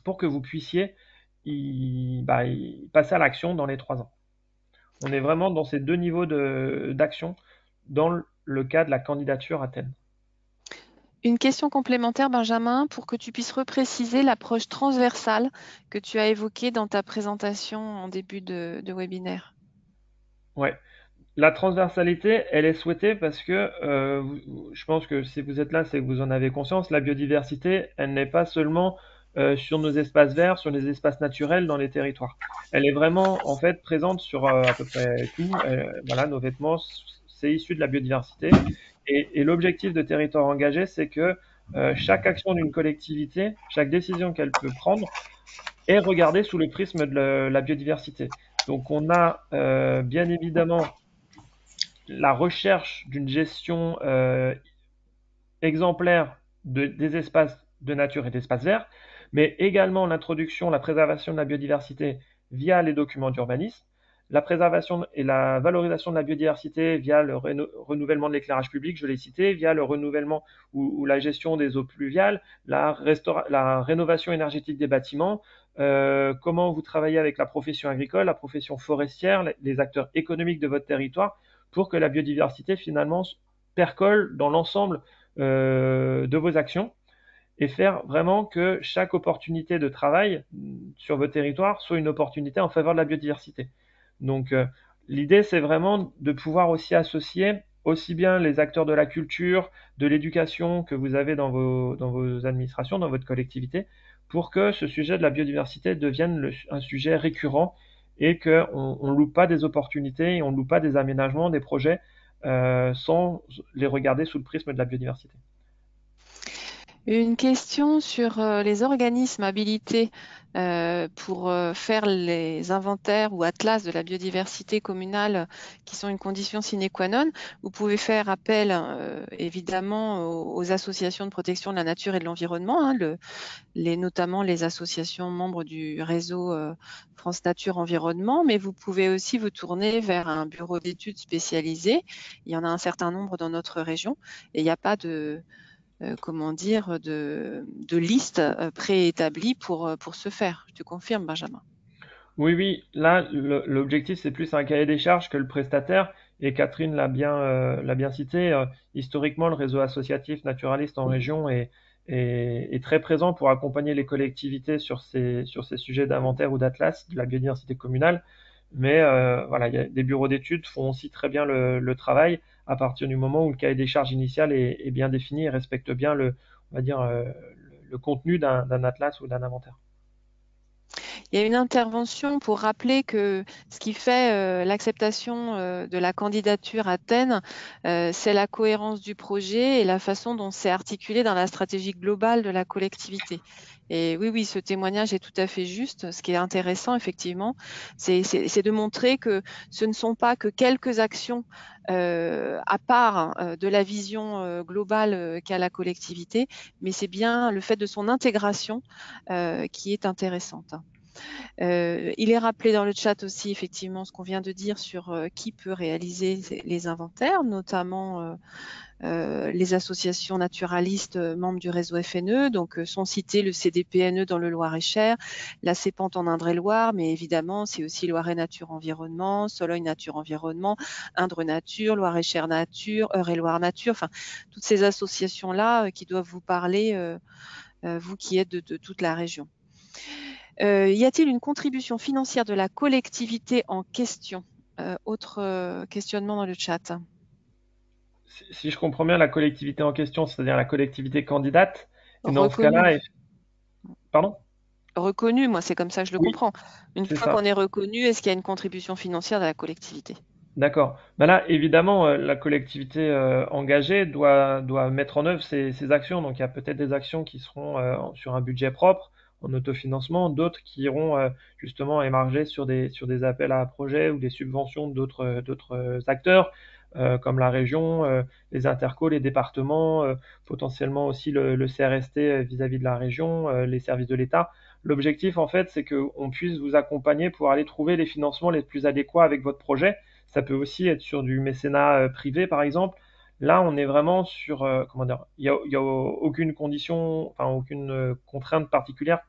pour que vous puissiez y passer à l'action dans les 3 ans. On est vraiment dans ces 2 niveaux d'action dans le cas de la candidature à TEN. Une question complémentaire, Benjamin, pour que tu puisses repréciser l'approche transversale que tu as évoquée dans ta présentation en début de webinaire. Ouais. La transversalité, elle est souhaitée parce que je pense que si vous êtes là, c'est que vous en avez conscience. La biodiversité, elle n'est pas seulement sur nos espaces verts, sur les espaces naturels dans les territoires. Elle est vraiment en fait présente sur à peu près tout. Voilà, nos vêtements, c'est issu de la biodiversité. Et l'objectif de Territoire engagé, c'est que chaque action d'une collectivité, chaque décision qu'elle peut prendre, est regardée sous le prisme de la biodiversité. Donc on a bien évidemment la recherche d'une gestion exemplaire des espaces de nature et d'espaces verts, mais également l'introduction, la préservation de la biodiversité via les documents d'urbanisme, la préservation et la valorisation de la biodiversité via le renouvellement de l'éclairage public, je l'ai cité, via le renouvellement ou la gestion des eaux pluviales, la rénovation énergétique des bâtiments, comment vous travaillez avec la profession agricole, la profession forestière, les acteurs économiques de votre territoire, pour que la biodiversité finalement percole dans l'ensemble de vos actions et faire vraiment que chaque opportunité de travail sur votre territoire soit une opportunité en faveur de la biodiversité. Donc l'idée, c'est vraiment de pouvoir aussi associer aussi bien les acteurs de la culture, de l'éducation que vous avez dans vos administrations, dans votre collectivité, pour que ce sujet de la biodiversité devienne un sujet récurrent et qu'on ne loupe pas des opportunités et on ne loupe pas des aménagements, des projets sans les regarder sous le prisme de la biodiversité. Une question sur les organismes habilités pour faire les inventaires ou atlas de la biodiversité communale qui sont une condition sine qua non. Vous pouvez faire appel évidemment aux associations de protection de la nature et de l'environnement, hein, notamment les associations membres du réseau France Nature Environnement, mais vous pouvez aussi vous tourner vers un bureau d'études spécialisé. Il y en a un certain nombre dans notre région et il n'y a pas de liste préétablie pour ce faire. Je te confirme, Benjamin. Oui, oui, là, l'objectif, c'est plus un cahier des charges que le prestataire. Et Catherine l'a bien cité. Historiquement, le réseau associatif naturaliste en région est très présent pour accompagner les collectivités sur ces sujets d'inventaire ou d'atlas de la biodiversité communale. Mais voilà, des bureaux d'études font aussi très bien le travail à partir du moment où le cahier des charges initial est bien défini et respecte bien on va dire, le contenu d'un atlas ou d'un inventaire. Il y a une intervention pour rappeler que ce qui fait l'acceptation de la candidature à Athènes, c'est la cohérence du projet et la façon dont c'est articulé dans la stratégie globale de la collectivité. Et oui, oui, ce témoignage est tout à fait juste. Ce qui est intéressant, effectivement, c'est de montrer que ce ne sont pas que quelques actions à part de la vision globale qu'a la collectivité, mais c'est bien le fait de son intégration qui est intéressante. Il est rappelé dans le chat aussi effectivement ce qu'on vient de dire sur qui peut réaliser les inventaires, notamment les associations naturalistes membres du réseau FNE, donc sont cités le CDPNE dans le Loir-et-Cher, la CEPANT en Indre-et-Loire, mais évidemment c'est aussi Loiret Nature Environnement, Sologne Nature Environnement, Indre Nature, Loir-et-Cher Nature, Eure-et-Loire Nature, enfin toutes ces associations-là qui doivent vous parler, vous qui êtes de toute la région. Y a-t-il une contribution financière de la collectivité en question? Autre questionnement dans le chat. Si je comprends bien la collectivité en question, c'est-à-dire la collectivité candidate, et dans ce Reconnu. cas-là, pardon? Reconnu, moi c'est comme ça que je le Oui, comprends. Une c'est fois ça. qu'on est reconnu, est-ce qu'il y a une contribution financière de la collectivité? D'accord. Ben là, évidemment, la collectivité engagée doit mettre en œuvre ces actions. Donc, il y a peut-être des actions qui seront sur un budget propre, en autofinancement, d'autres qui iront justement émarger sur des appels à projets ou des subventions d'autres acteurs, comme la région, les intercos, les départements, potentiellement aussi le CRST vis-à-vis de la région, les services de l'État. L'objectif, en fait, c'est qu'on puisse vous accompagner pour aller trouver les financements les plus adéquats avec votre projet. Ça peut aussi être sur du mécénat privé, par exemple. Là, on est vraiment sur, comment dire, il y a aucune condition, enfin aucune contrainte particulière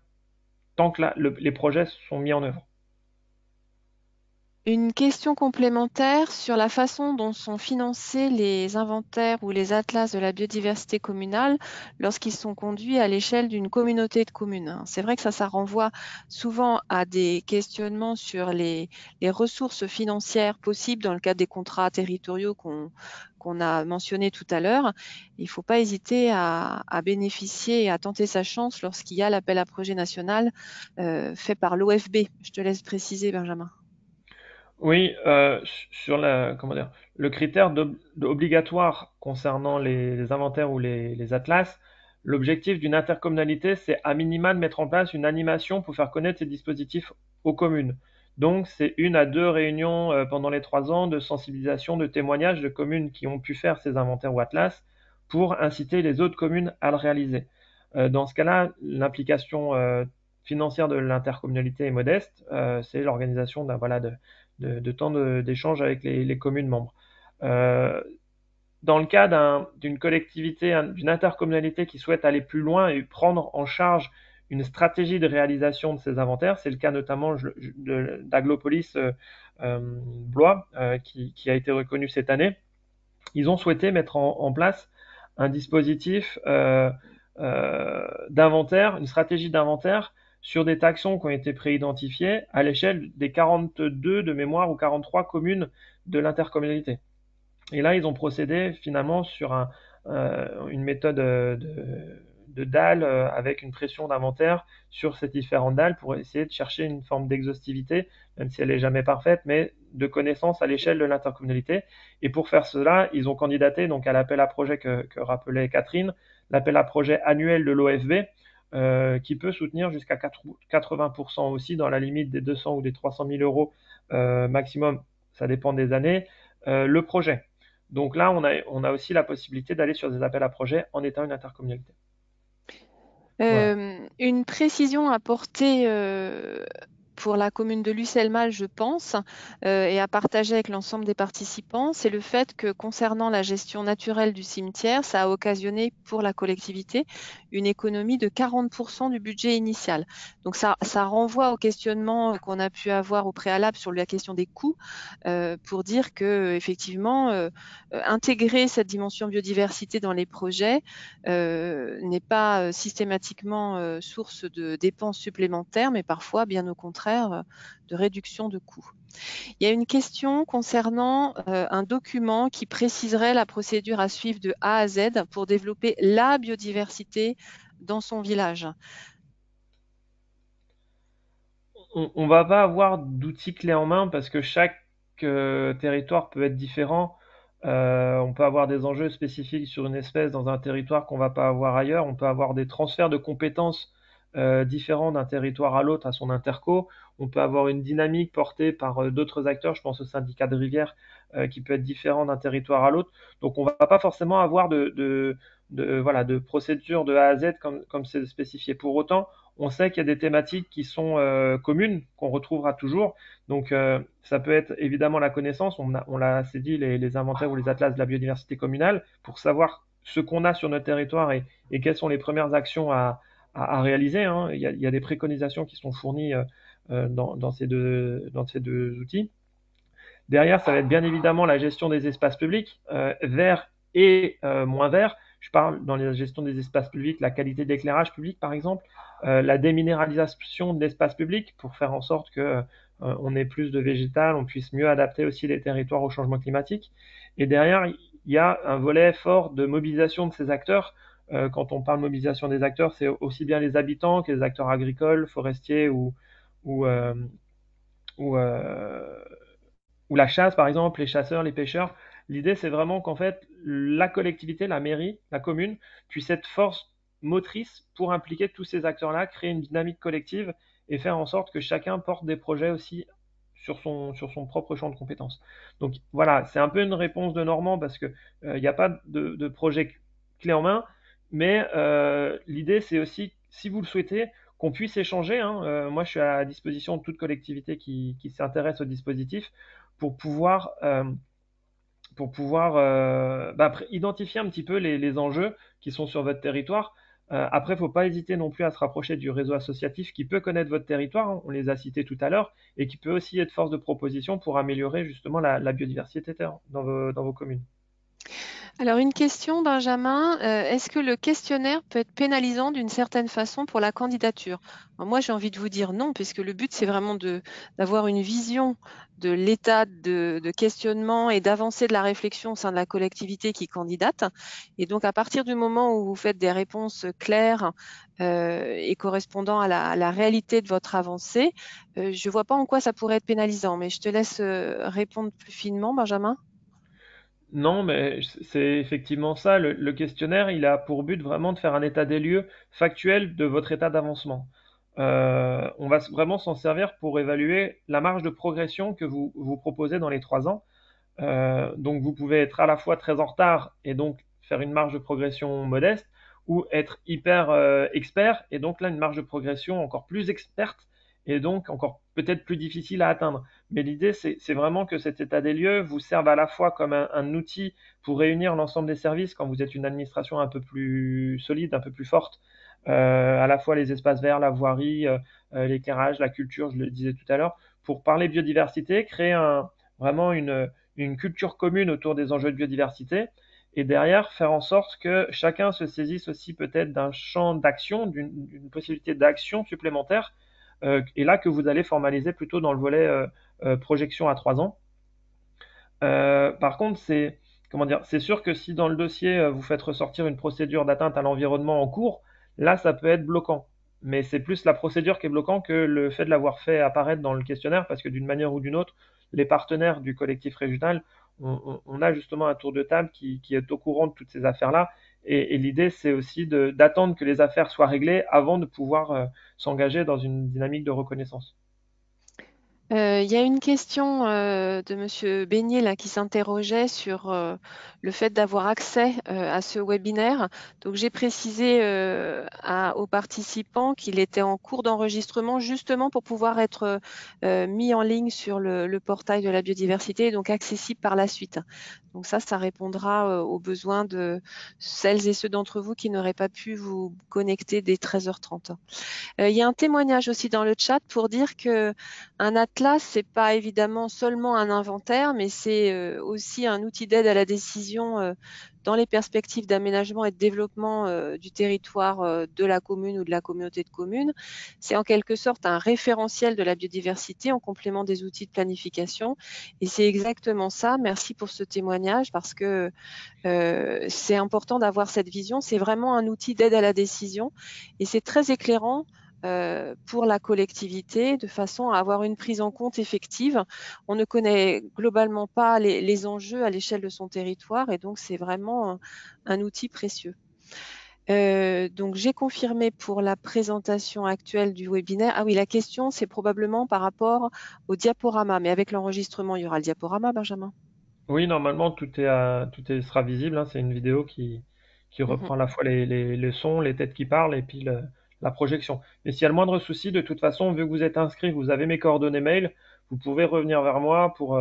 tant que les projets sont mis en œuvre. Une question complémentaire sur la façon dont sont financés les inventaires ou les atlas de la biodiversité communale lorsqu'ils sont conduits à l'échelle d'une communauté de communes. C'est vrai que ça renvoie souvent à des questionnements sur les ressources financières possibles dans le cadre des contrats territoriaux qu'on a mentionnés tout à l'heure. Il ne faut pas hésiter à bénéficier et à tenter sa chance lorsqu'il y a l'appel à projet national fait par l'OFB. Je te laisse préciser, Benjamin. Oui, sur comment dire, le critère obligatoire concernant les inventaires ou les atlas, l'objectif d'une intercommunalité, c'est à minima de mettre en place une animation pour faire connaître ces dispositifs aux communes. Donc, c'est 1 à 2 réunions pendant les 3 ans de sensibilisation, de témoignages de communes qui ont pu faire ces inventaires ou atlas pour inciter les autres communes à le réaliser. Dans ce cas-là, l'implication financière de l'intercommunalité est modeste. C'est l'organisation de temps d'échange avec les communes membres. Dans le cas d'une collectivité, d'une intercommunalité qui souhaite aller plus loin et prendre en charge une stratégie de réalisation de ces inventaires, c'est le cas notamment d'Aglopolis Blois, qui a été reconnu cette année. Ils ont souhaité mettre en place un dispositif d'inventaire, une stratégie d'inventaire sur des taxons qui ont été préidentifiés à l'échelle des 42 de mémoire ou 43 communes de l'intercommunalité. Et là, ils ont procédé finalement sur une méthode de dalles avec une pression d'inventaire sur ces différentes dalles pour essayer de chercher une forme d'exhaustivité, même si elle n'est jamais parfaite, mais de connaissance à l'échelle de l'intercommunalité. Et pour faire cela, ils ont candidaté donc à l'appel à projet que rappelait Catherine, l'appel à projet annuel de l'OFB, qui peut soutenir jusqu'à 80% aussi, dans la limite des 200 ou des 300 000 euros maximum, ça dépend des années, le projet. Donc là, on a aussi la possibilité d'aller sur des appels à projets en étant une intercommunalité. Voilà. Une précision à apporter pour la commune de Lucelles-Mal, je pense, et à partager avec l'ensemble des participants, c'est le fait que concernant la gestion naturelle du cimetière, ça a occasionné pour la collectivité une économie de 40% du budget initial. Donc ça renvoie au questionnement qu'on a pu avoir au préalable sur la question des coûts, pour dire que effectivement, intégrer cette dimension biodiversité dans les projets n'est pas systématiquement source de dépenses supplémentaires, mais parfois, bien au contraire, de réduction de coûts. Il y a une question concernant un document qui préciserait la procédure à suivre de A à Z pour développer la biodiversité dans son village. On va pas avoir d'outils clés en main parce que chaque territoire peut être différent. On peut avoir des enjeux spécifiques sur une espèce dans un territoire qu'on va pas avoir ailleurs. On peut avoir des transferts de compétences différents d'un territoire à l'autre à son interco. On peut avoir une dynamique portée par d'autres acteurs. Je pense au syndicat de rivière qui peut être différent d'un territoire à l'autre. Donc on va pas forcément avoir voilà, de procédure de A à Z comme c'est spécifié. Pour autant, on sait qu'il y a des thématiques qui sont communes, qu'on retrouvera toujours. Donc, ça peut être évidemment la connaissance, on l'a assez dit, les inventaires ou les atlas de la biodiversité communale, pour savoir ce qu'on a sur notre territoire et quelles sont les premières actions à réaliser. Hein. Il y a des préconisations qui sont fournies dans ces deux outils. Derrière, ça va être bien évidemment la gestion des espaces publics, verts et moins verts. Je parle dans la gestion des espaces publics, la qualité d'éclairage public par exemple, la déminéralisation de l'espace public pour faire en sorte que on ait plus de végétal, on puisse mieux adapter aussi les territoires au changement climatique. Et derrière, il y a un volet fort de mobilisation de ces acteurs. Quand on parle de mobilisation des acteurs, c'est aussi bien les habitants que les acteurs agricoles, forestiers ou, euh, ou, euh, ou la chasse, par exemple, les chasseurs, les pêcheurs. L'idée, c'est vraiment qu'en fait, la collectivité, la mairie, la commune, puisse être force motrice pour impliquer tous ces acteurs-là, créer une dynamique collective et faire en sorte que chacun porte des projets aussi sur son propre champ de compétences. Donc voilà, c'est un peu une réponse de Normand parce que il n'y a pas de projet clé en main, mais l'idée, c'est aussi, si vous le souhaitez, qu'on puisse échanger. Hein. Moi, je suis à la disposition de toute collectivité qui s'intéresse au dispositif pour pouvoir, identifier un petit peu les enjeux qui sont sur votre territoire. Après, il ne faut pas hésiter non plus à se rapprocher du réseau associatif qui peut connaître votre territoire, hein, on les a cités tout à l'heure, et qui peut aussi être force de proposition pour améliorer justement la biodiversité dans vos communes. Alors une question, Benjamin, est-ce que le questionnaire peut être pénalisant d'une certaine façon pour la candidature? Alors, moi, j'ai envie de vous dire non, puisque le but, c'est vraiment d'avoir une vision de l'état de questionnement et d'avancée de la réflexion au sein de la collectivité qui candidate. Et donc, à partir du moment où vous faites des réponses claires et correspondant à la réalité de votre avancée, je ne vois pas en quoi ça pourrait être pénalisant, mais je te laisse répondre plus finement, Benjamin. Non, mais c'est effectivement ça. Le questionnaire, il a pour but vraiment de faire un état des lieux factuel de votre état d'avancement. On va vraiment s'en servir pour évaluer la marge de progression que vous proposez dans les 3 ans. Donc vous pouvez être à la fois très en retard et donc faire une marge de progression modeste, ou être hyper expert et donc là une marge de progression encore plus experte et donc encore peut-être plus difficile à atteindre. Mais l'idée, c'est vraiment que cet état des lieux vous serve à la fois comme un outil pour réunir l'ensemble des services quand vous êtes une administration un peu plus solide, un peu plus forte, à la fois les espaces verts, la voirie, l'éclairage, la culture, je le disais tout à l'heure, pour parler biodiversité, créer vraiment une culture commune autour des enjeux de biodiversité, et derrière faire en sorte que chacun se saisisse aussi peut-être d'un champ d'action, d'une possibilité d'action supplémentaire, et là que vous allez formaliser plutôt dans le volet projection à 3 ans. Par contre, c'est sûr que si dans le dossier vous faites ressortir une procédure d'atteinte à l'environnement en cours, là, ça peut être bloquant. Mais c'est plus la procédure qui est bloquant que le fait de l'avoir fait apparaître dans le questionnaire, parce que d'une manière ou d'une autre, les partenaires du collectif régional, on a justement un tour de table qui est au courant de toutes ces affaires-là. Et l'idée, c'est aussi d'attendre que les affaires soient réglées avant de pouvoir s'engager dans une dynamique de reconnaissance. Il y a une question de Monsieur Beignet là, qui s'interrogeait sur le fait d'avoir accès à ce webinaire. Donc j'ai précisé aux participants qu'il était en cours d'enregistrement justement pour pouvoir être mis en ligne sur le portail de la biodiversité et donc accessible par la suite. Donc ça répondra aux besoins de celles et ceux d'entre vous qui n'auraient pas pu vous connecter dès 13h30. Il y a un témoignage aussi dans le chat pour dire que un atlas, c'est pas évidemment seulement un inventaire, mais c'est aussi un outil d'aide à la décision dans les perspectives d'aménagement et de développement du territoire de la commune ou de la communauté de communes. C'est en quelque sorte un référentiel de la biodiversité en complément des outils de planification. Et c'est exactement ça. Merci pour ce témoignage parce que c'est important d'avoir cette vision. C'est vraiment un outil d'aide à la décision et c'est très éclairant pour la collectivité de façon à avoir une prise en compte effective. On ne connaît globalement pas les enjeux à l'échelle de son territoire et donc c'est vraiment un outil précieux. Donc j'ai confirmé pour la présentation actuelle du webinaire. Ah oui, la question c'est probablement par rapport au diaporama, mais avec l'enregistrement, il y aura le diaporama, Benjamin? Oui, normalement, sera visible, hein. C'est une vidéo qui Mhm. reprend à la fois les sons, les têtes qui parlent et puis la projection. Mais s'il y a le moindre souci, de toute façon, vu que vous êtes inscrit, vous avez mes coordonnées mail, vous pouvez revenir vers moi pour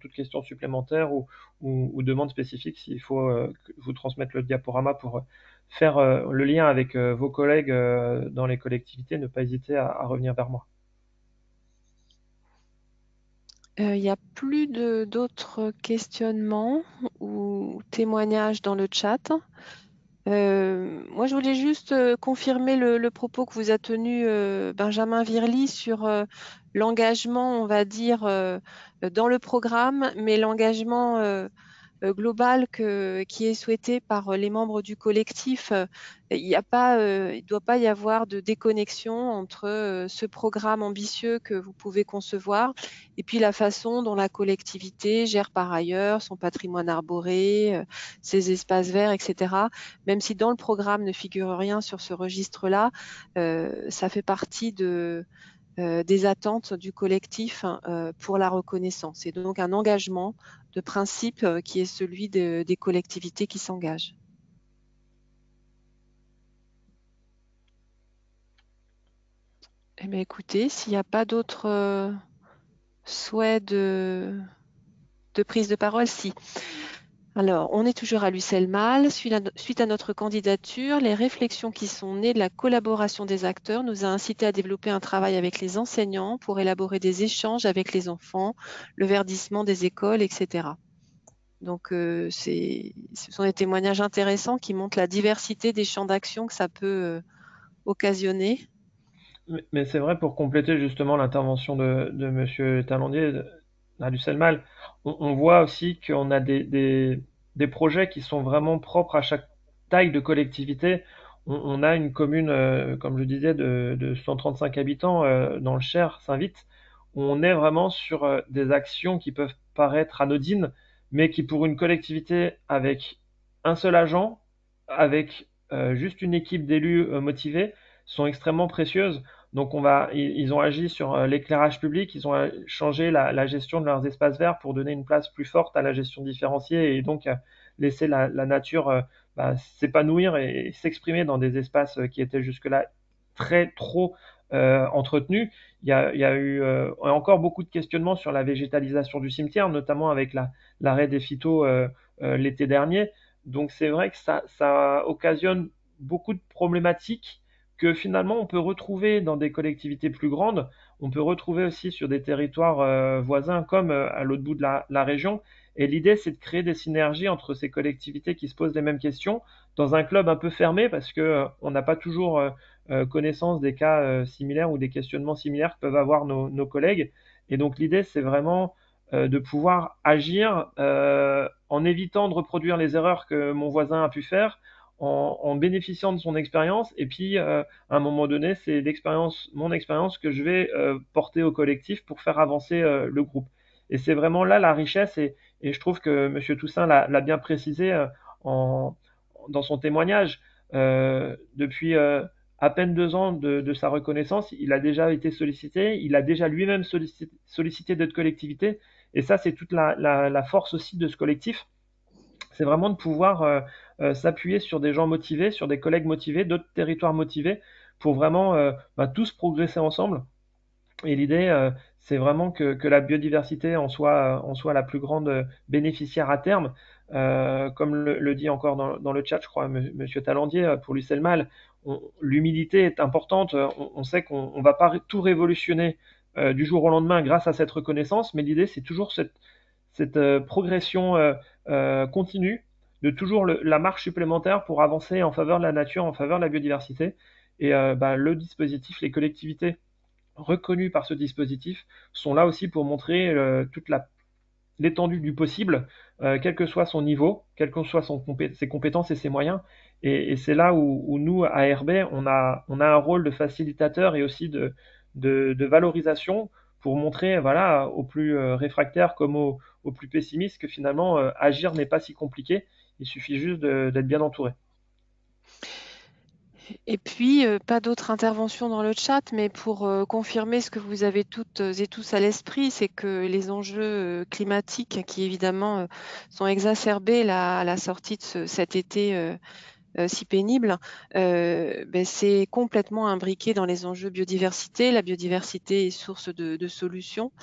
toute question supplémentaire ou demande spécifique s'il faut que je vous transmette le diaporama pour faire le lien avec vos collègues dans les collectivités. Ne pas hésiter à revenir vers moi. Il n'y a plus d'autres questionnements ou témoignages dans le chat. Moi, je voulais juste confirmer le propos que vous a tenu Benjamin Virly sur l'engagement, on va dire, dans le programme, mais l'engagement global qui est souhaité par les membres du collectif. Il ne doit pas y avoir de déconnexion entre ce programme ambitieux que vous pouvez concevoir et puis la façon dont la collectivité gère par ailleurs son patrimoine arboré, ses espaces verts, etc. Même si dans le programme ne figure rien sur ce registre-là, ça fait partie des attentes du collectif pour la reconnaissance. Et donc un engagement de principe qui est celui des collectivités qui s'engagent. Eh bien, écoutez, s'il n'y a pas d'autres souhaits de prise de parole, si. Alors, on est toujours à l'UCELMAL. Suite à notre candidature, les réflexions qui sont nées de la collaboration des acteurs nous a incité à développer un travail avec les enseignants pour élaborer des échanges avec les enfants, le verdissement des écoles, etc. Donc, ce sont des témoignages intéressants qui montrent la diversité des champs d'action que ça peut occasionner. Mais c'est vrai, pour compléter justement l'intervention de Monsieur Talandier à Lucelle-Mal, on voit aussi qu'on a des projets qui sont vraiment propres à chaque taille de collectivité. On a une commune, comme je disais, de 135 habitants dans le Cher, Saint-Vith, où on est vraiment sur des actions qui peuvent paraître anodines, mais qui pour une collectivité avec un seul agent, avec juste une équipe d'élus motivés, sont extrêmement précieuses. Donc ils ont agi sur l'éclairage public, ils ont changé la gestion de leurs espaces verts pour donner une place plus forte à la gestion différenciée et donc laisser la nature s'épanouir et s'exprimer dans des espaces qui étaient jusque-là trop entretenus. Il y a eu encore beaucoup de questionnements sur la végétalisation du cimetière, notamment avec l'arrêt des phytos l'été dernier. Donc c'est vrai que ça occasionne beaucoup de problématiques que finalement on peut retrouver dans des collectivités plus grandes, on peut retrouver aussi sur des territoires voisins comme à l'autre bout de la région. Et l'idée, c'est de créer des synergies entre ces collectivités qui se posent les mêmes questions dans un club un peu fermé parce que on n'a pas toujours connaissance des cas similaires ou des questionnements similaires que peuvent avoir nos collègues. Et donc l'idée, c'est vraiment de pouvoir agir en évitant de reproduire les erreurs que mon voisin a pu faire, en bénéficiant de son expérience. Et puis, à un moment donné, c'est mon expérience que je vais porter au collectif pour faire avancer le groupe. Et c'est vraiment là la richesse. Et je trouve que Monsieur Toussaint l'a bien précisé en, dans son témoignage. Depuis à peine 2 ans de sa reconnaissance, il a déjà été sollicité, il a déjà lui-même sollicité d'autres collectivités. Et ça, c'est toute la force aussi de ce collectif. C'est vraiment de pouvoir s'appuyer sur des gens motivés, sur des collègues motivés, d'autres territoires motivés, pour vraiment tous progresser ensemble. Et l'idée, c'est vraiment que la biodiversité en soit la plus grande bénéficiaire à terme. Comme le dit encore dans le chat, je crois, Monsieur Talandier, pour lui c'est le mal. L'humilité est importante. On sait qu'on ne va pas tout révolutionner du jour au lendemain grâce à cette reconnaissance, mais l'idée, c'est toujours cette progression continue, de toujours la marche supplémentaire pour avancer en faveur de la nature, en faveur de la biodiversité. Et le dispositif, les collectivités reconnus par ce dispositif sont là aussi pour montrer toute l'étendue du possible, quel que soit son niveau, quelles que soient ses compétences et ses moyens. Et c'est là où nous, à RB, on a un rôle de facilitateur et aussi de valorisation pour montrer voilà, aux plus réfractaires comme aux plus pessimistes que finalement, agir n'est pas si compliqué. Il suffit juste d'être bien entouré. Et puis, pas d'autres interventions dans le chat, mais pour confirmer ce que vous avez toutes et tous à l'esprit, c'est que les enjeux climatiques qui évidemment sont exacerbés là, à la sortie de cet été si pénible, c'est complètement imbriqué dans les enjeux biodiversité. La biodiversité est source de solutions,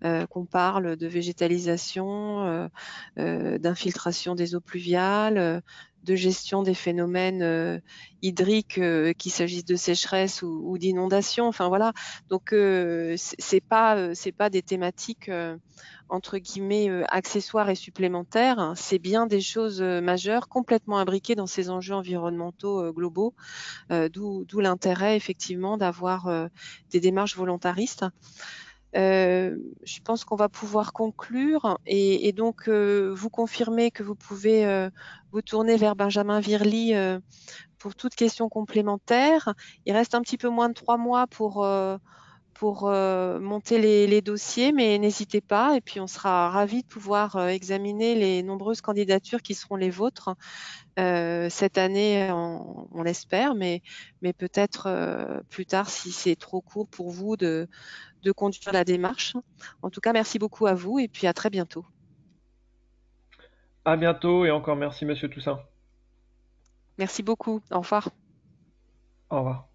qu'on parle de végétalisation, d'infiltration des eaux pluviales, de gestion des phénomènes hydriques, qu'il s'agisse de sécheresse ou d'inondation. Enfin voilà. Donc c'est pas des thématiques entre guillemets accessoires et supplémentaires. Hein. C'est bien des choses majeures, complètement imbriquées dans ces enjeux environnementaux globaux. D'où l'intérêt effectivement d'avoir des démarches volontaristes. Je pense qu'on va pouvoir conclure et donc vous confirmer que vous pouvez vous tourner vers Benjamin Virly pour toute question complémentaire. Il reste un petit peu moins de 3 mois pour monter les dossiers, mais n'hésitez pas. Et puis, on sera ravis de pouvoir examiner les nombreuses candidatures qui seront les vôtres cette année, on l'espère, mais peut-être plus tard si c'est trop court pour vous de conduire la démarche. En tout cas, merci beaucoup à vous et puis à très bientôt. À bientôt et encore merci Monsieur Toussaint. Merci beaucoup. Au revoir. Au revoir.